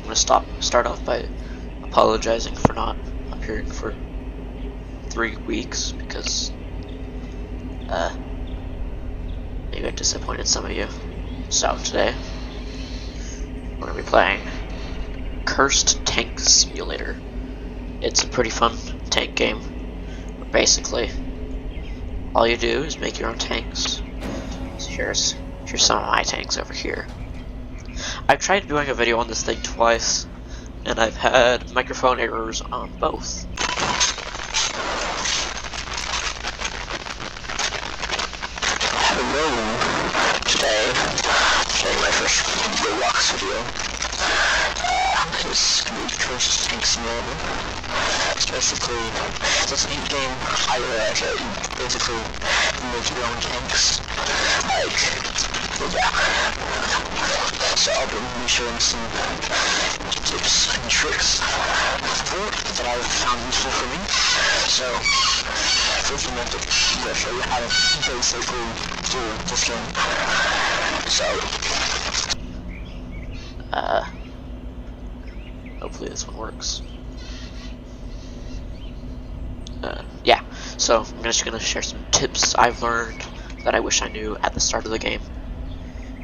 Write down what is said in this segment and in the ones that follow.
gonna start off by apologizing for not appearing for 3 weeks because maybe I disappointed some of you. So today we're gonna be playing Cursed Tank Simulator. It's a pretty fun tank game. Where basically, all you do is make your own tanks. So here's some of my tanks over here. I've tried doing a video on this thing twice, and I've had microphone errors on both. Hello, today my first roblox video. It's going to be Cursed Tank Simulator. It's basically, it's a tank game. I basically make your own tanks. So I'll be showing some tips and tricks that I've found useful for me. So first I'm going to show you how to basically do this game. So hopefully this one works. Yeah, so I'm just gonna share some tips I've learned that I wish I knew at the start of the game.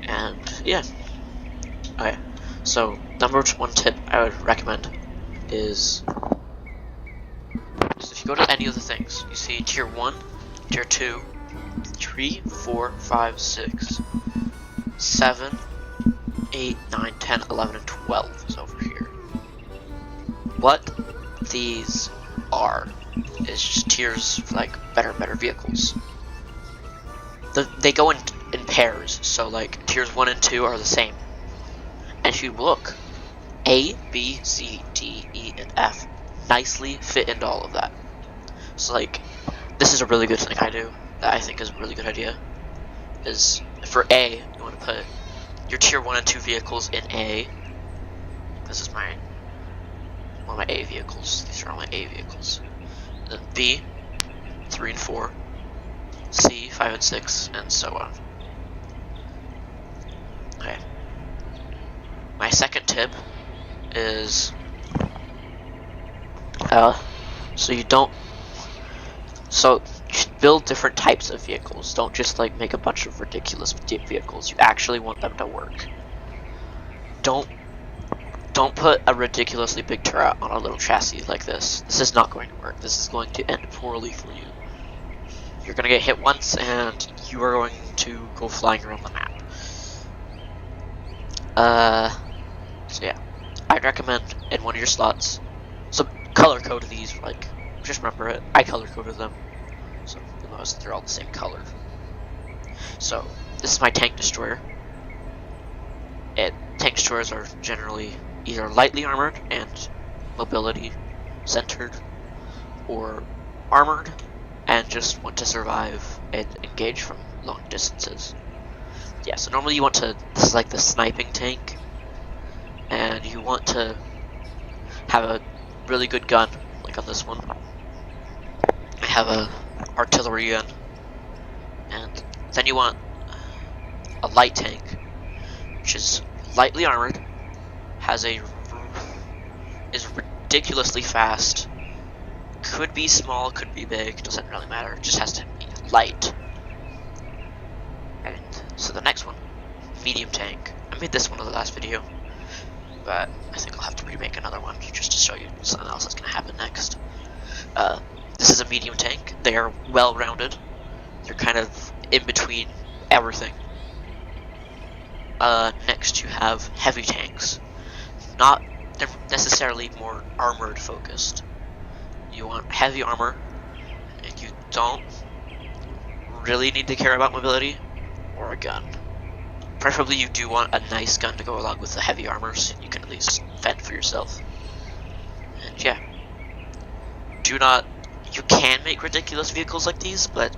And yeah. Okay, so number one tip I would recommend is if you go to any of the things, you see tier 1, tier 2, 3, 4, 5, 6, 7, 8, 9, 10, 11, and 12 is over here. What these are is just tiers for like better and better vehicles. They go in pairs, so like tiers 1 and 2 are the same. And if you look, A, B, C, D, E, and F nicely fit into all of that. So like, this is a really good thing I do that I think is a really good idea. Is for A, you want to put your tier 1 and 2 vehicles in A. This is one of my A vehicles. These are all my A vehicles. And then B, 3 and 4. C, 5 and 6, and so on. Okay. My second tip is so you should build different types of vehicles. Don't just like make a bunch of ridiculous vehicles. You actually want them to work. Don't put a ridiculously big turret on a little chassis like this. This is not going to work. This is going to end poorly for you. You're gonna get hit once and you are going to go flying around the map. So yeah, I'd recommend in one of your slots, so color code these, like, just remember it, I color coded them, so you'll notice that they're all the same color. So, this is my tank destroyer. Tank destroyers are generally either lightly armored and mobility centered, or armored and just want to survive and engage from long distances. Yeah, so normally you want to, this is like the sniping tank, and you want to have a really good gun, like on this one. I have a artillery gun, and then you want a light tank, which is lightly armored, is ridiculously fast, could be small, could be big, doesn't really matter, it just has to be light. And so the next one, medium tank. I made this one in the last video, but I think I'll have to remake another one just to show you something else that's going to happen next. This is a medium tank. They are well-rounded. They're kind of in between everything. Next you have heavy tanks. They're necessarily more armored focused. You want heavy armor, and you don't really need to care about mobility or a gun. Preferably you do want a nice gun to go along with the heavy armor so you can at least fend for yourself. And yeah, you can make ridiculous vehicles like these, but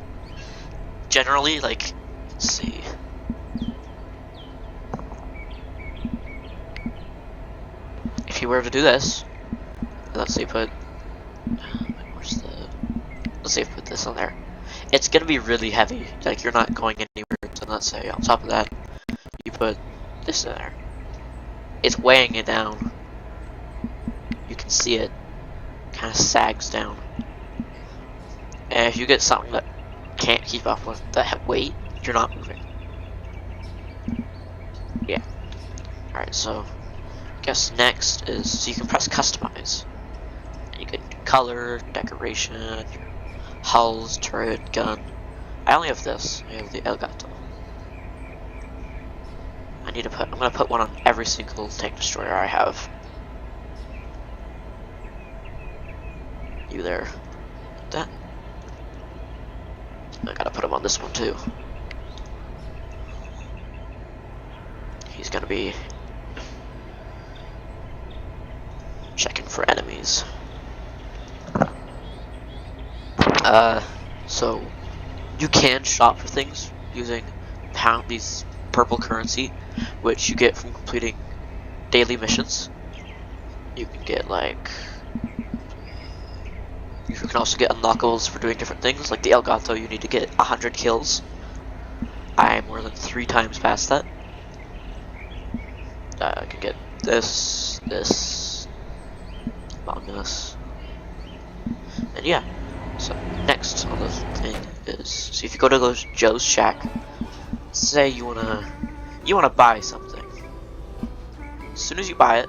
generally, like, let's see. If you were to do this, let's say put this on there. It's gonna be really heavy, like you're not going anywhere. So let's say on top of that, you put this in there. It's weighing it down can see it kind of sags down. And if you get something that can't keep up with the weight, you're not moving. Yeah. Alright, so I guess next is, so you can press customize. And you can color, decoration, hulls, turret, gun. I only have this. I have the Elgato. I'm gonna put one on every single tank destroyer I have. You there. That. I gotta put him on this one too. He's gonna be checking for enemies. So you can shop for things using these purple currency, which you get from completing daily missions. You can get like, you can also get unlockables for doing different things. Like the Elgato, you need to get 100 kills. I'm more than 3 times past that. I can get this, Among Us, and yeah. So next on the thing is, so if you go to Joe's Shack, say you wanna buy something. As soon as you buy it,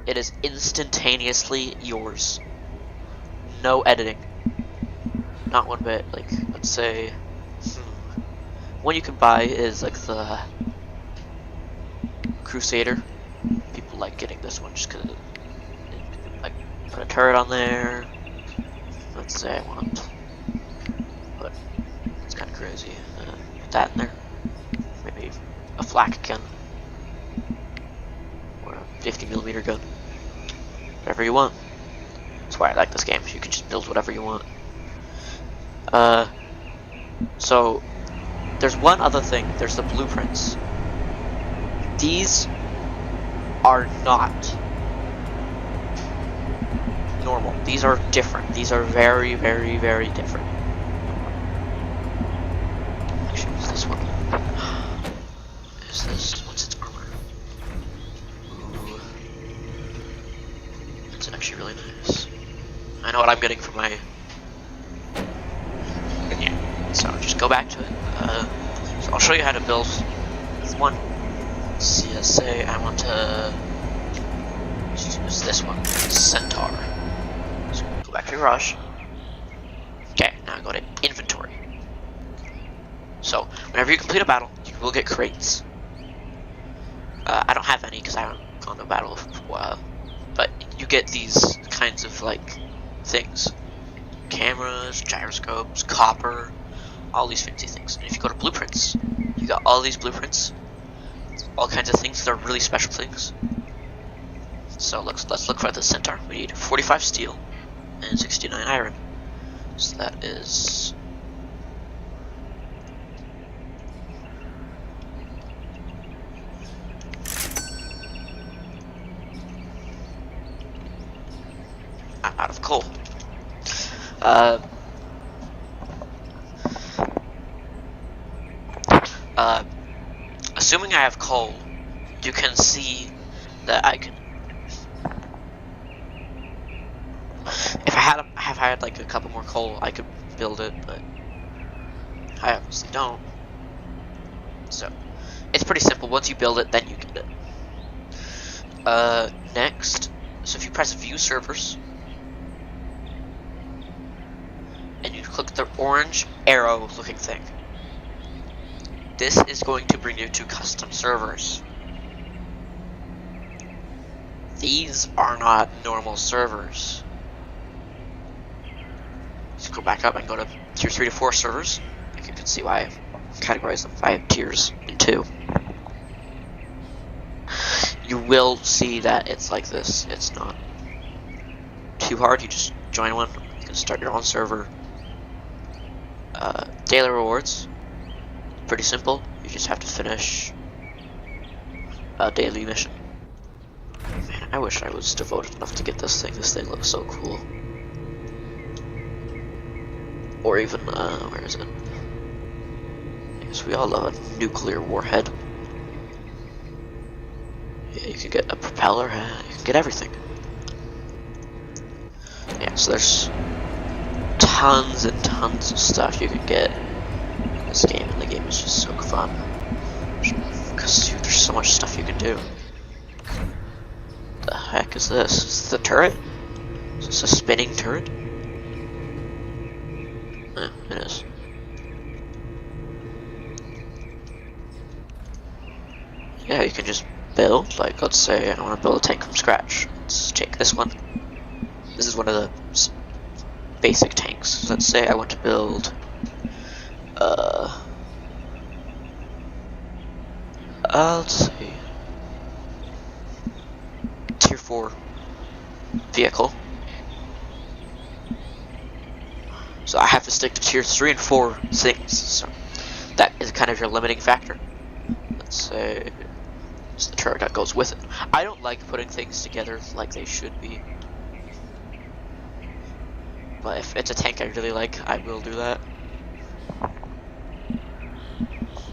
it is instantaneously yours. No editing. Not one bit. Like, let's say, one you can buy is like the Crusader. People like getting this one just because like put a turret on there. Let's say I want to put, it's kind of crazy. Put that in there. Maybe a flak gun or a 50mm gun. Whatever you want. That's why I like this game. You can just build whatever you want. So there's one other thing. There's the blueprints. These are not normal. These are different. These are very, very, very different. Actually, what's this one? Is this? What's its armor? Ooh. It's actually really nice. I know what I'm getting for my. Yeah. So just go back to it. So I'll show you how to build this one. CSA. I want to use this one. Centaur. So go back to your rush. Okay, now go to inventory. So whenever you complete a battle, you will get crates. I don't have any because I haven't gone to battle for a while. But you get these kinds of like things: cameras, gyroscopes, copper, all these fancy things. And if you go to blueprints, you got all these blueprints, all kinds of things that are really special things. So let's look for the centaur. We need 45 steel and 69 iron. So that is I'm out of coal. Assuming I have coal, you can see that I can. If I had like a couple more coal, I could build it, but I obviously don't. So it's pretty simple. Once you build it, then you get it. Next, so if you press View Servers, and you click the orange arrow looking thing, this is going to bring you to custom servers. These are not normal servers. Let's go back up and go to tier 3 to 4 servers. I think you can see why I've categorized them by tiers in 2. You will see that it's like this. It's not too hard. You just join one. You can start your own server. Daily rewards. Pretty simple. You just have to finish a daily mission. Man, I wish I was devoted enough to get this thing. This thing looks so cool. Or even, where is it? I guess we all love a nuclear warhead. Yeah, you can get a propeller, you can get everything. Yeah, so there's tons and tons of stuff you can get in this game, and the game is just so fun. Because dude, there's so much stuff you can do. The heck is this? Is this the turret? Is this a spinning turret? Yeah, it is. Yeah, you can just build, like, let's say I want to build a tank from scratch. Let's take this one. This is one of the basic tanks. Let's say I want to build, let's see, tier 4 vehicle. So I have to stick to tier 3 and 4 things. So that is kind of your limiting factor. Let's say it's the turret that goes with it. I don't like putting things together like they should be. But if it's a tank I really like, I will do that.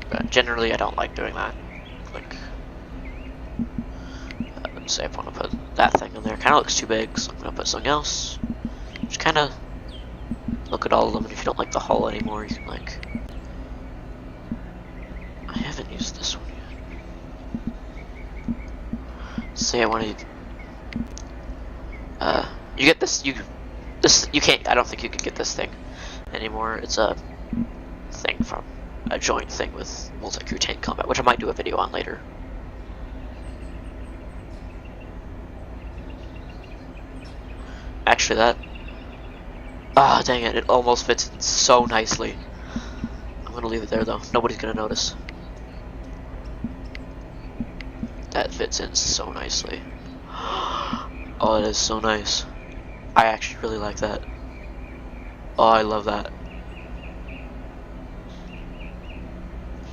But generally I don't like doing that. Like, let's say I want to put that thing in there. Kind of looks too big, so I'm going to put something else. Just kind of look at all of them, and if you don't like the hull anymore, you can, like... I haven't used this one yet. Say I want to... you get this, you can't, I don't think you can get this thing anymore. It's a thing from a joint thing with multi-crew tank combat, which I might do a video on later. Actually, that... Ah, dang it, it almost fits in so nicely. I'm gonna leave it there, though. Nobody's gonna notice. That fits in so nicely. Oh, it is so nice. I actually really like that. Oh, I love that.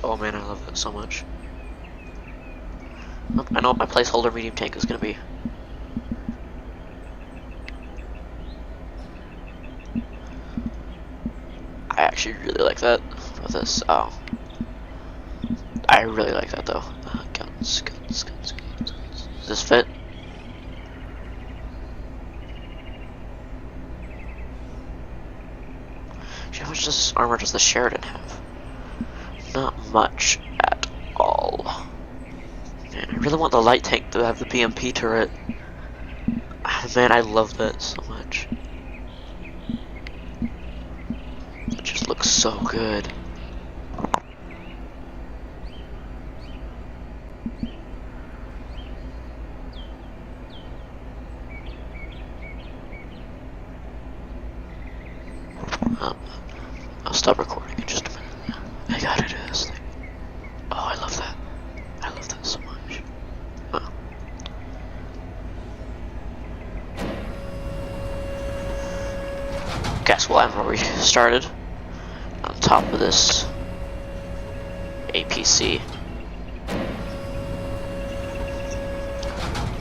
Oh man, I love that so much. I know what my placeholder medium tank is gonna be. I actually really like that for this. Oh, I really like that though. Guns. Does this fit? How much does armor does the Sheridan have? Not much at all. Man, I really want the light tank to have the BMP turret. Man, I love that so much. It just looks so good. I'll stop recording in just a minute. I gotta do this thing. Oh, I love that. I love that so much. Huh. Guess we'll end where we started. On top of this APC.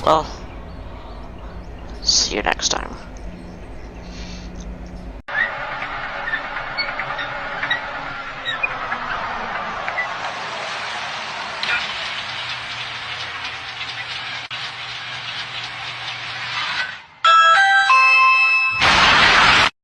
Well, see you next time.